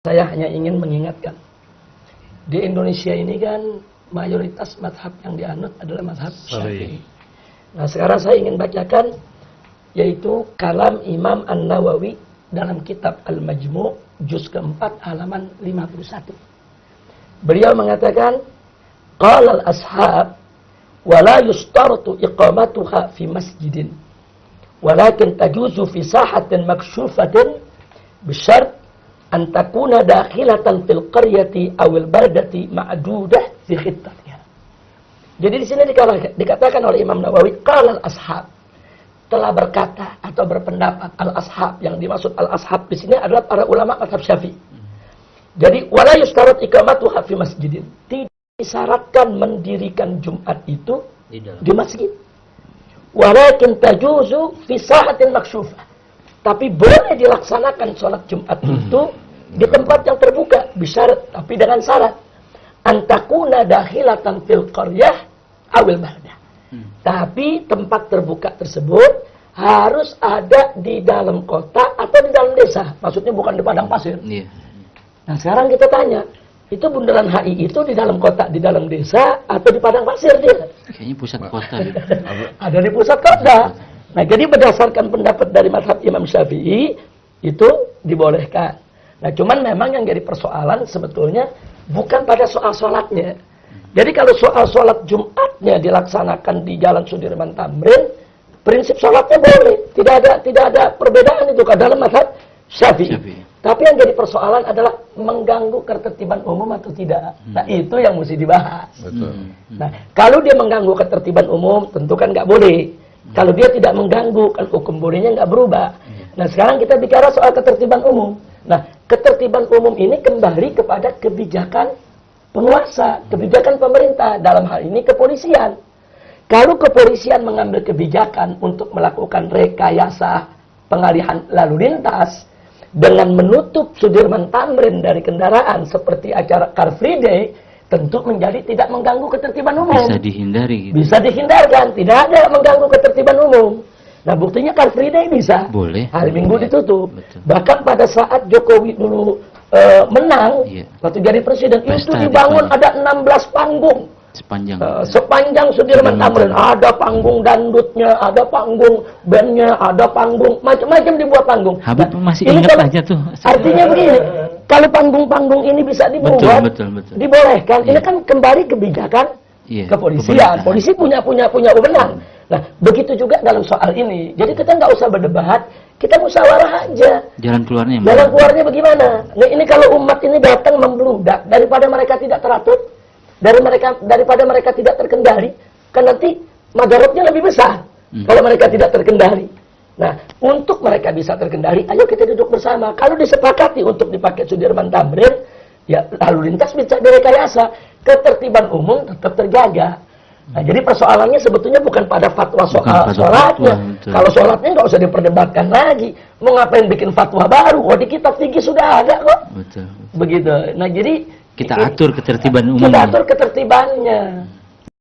Saya hanya ingin mengingatkan, di Indonesia ini kan mayoritas mazhab yang dianut adalah mazhab Syafi'i. Nah, sekarang saya ingin bacakan yaitu kalam Imam An-Nawawi dalam kitab Al-Majmu' juz keempat halaman 51. Beliau mengatakan, qala al-ashab wa la yustaratu iqamatuha fi masjidin walakin tajuzu fi sahatin makshufatin bisyart an takuna dakhilatan fil qaryati awil baldati ma'dudah fi khittatiha. Jadi di sini dikatakan oleh Imam Nawawi, qala al-ashab, telah berkata atau berpendapat al-ashab, yang dimaksud al-ashab di sini adalah para ulama mazhab Syafi'i. Jadi wala yustarat iqamatuha fi masjidin, tidak disyaratkan mendirikan Jumat itu di masjid. Walakin tajuzu fi sahatin maksyufah, tapi boleh dilaksanakan sholat Jumat itu di tempat yang terbuka, bisyarat, tapi dengan syarat antakuna dakhilatan fil qaryah awil baldah. Tapi tempat terbuka tersebut harus ada di dalam kota atau di dalam desa. Maksudnya bukan di padang pasir. Nah, sekarang kita tanya, itu bundaran HI itu di dalam kota, di dalam desa, atau di padang pasir dia? Kayaknya pusat kota. Ada di pusat kota. Nah, jadi berdasarkan pendapat dari mazhab Imam Syafi'i, itu dibolehkan. Nah, cuman memang yang jadi persoalan sebetulnya bukan pada soal sholatnya. Jadi kalau soal sholat Jumatnya dilaksanakan di Jalan Sudirman Tamrin, prinsip sholatnya boleh. Tidak ada perbedaan itu dalam mazhab Syafi'i. Tapi yang jadi persoalan adalah mengganggu ketertiban umum atau tidak. Nah, itu yang mesti dibahas. Betul. Nah, kalau dia mengganggu ketertiban umum, tentu kan nggak boleh. Kalau dia tidak mengganggu, kan hukum bolehnya nggak berubah. Nah, sekarang kita bicara soal ketertiban umum. Nah, ketertiban umum ini kembali kepada kebijakan penguasa, kebijakan pemerintah, dalam hal ini kepolisian. Kalau kepolisian mengambil kebijakan untuk melakukan rekayasa pengalihan lalu lintas dengan menutup Sudirman Tamrin dari kendaraan seperti acara Car Free Day, tentu menjadi tidak mengganggu ketertiban umum. Bisa dihindari. Gitu. Bisa dihindarkan, tidak ada mengganggu ketertiban umum. Nah, buktinya Car Free Day bisa. Boleh. Hari Minggu ditutup. Betul. Bahkan pada saat Jokowi dulu menang, waktu jadi presiden, itu dibangun ada 16 panggung. Sepanjang Sudirman Tamrin. Ada panggung dangdutnya, ada panggung bandnya, ada panggung, macam-macam dibuat panggung. Habib nah, masih ingat aja tuh. Artinya begini, kalau panggung-panggung ini bisa dibuat, betul. dibolehkan, ini kan kembali kebijakan kepolisian. Polisi punya wewenang. Nah, begitu juga dalam soal ini. Jadi kita nggak usah berdebat, kita musyawarah aja. Jalan keluarnya bagaimana? Nah, ini kalau umat ini datang membludak, daripada mereka tidak teratur, daripada mereka tidak terkendali, kan nanti madaratnya lebih besar kalau mereka tidak terkendali. Nah, untuk mereka bisa terkendali, ayo kita duduk bersama. Kalau disepakati untuk dipakai Sudirman Tamrin, ya lalu lintas bisa direkayasa, ketertiban umum tetap terjaga. Nah, jadi persoalannya sebetulnya bukan pada fatwa soal sholatnya. Kalau sholatnya nggak usah diperdebatkan lagi. Mau ngapain bikin fatwa baru? Di kitab fikih sudah ada kok. Begitu. Nah, jadi kita atur ketertiban umum. Kita atur ketertibannya.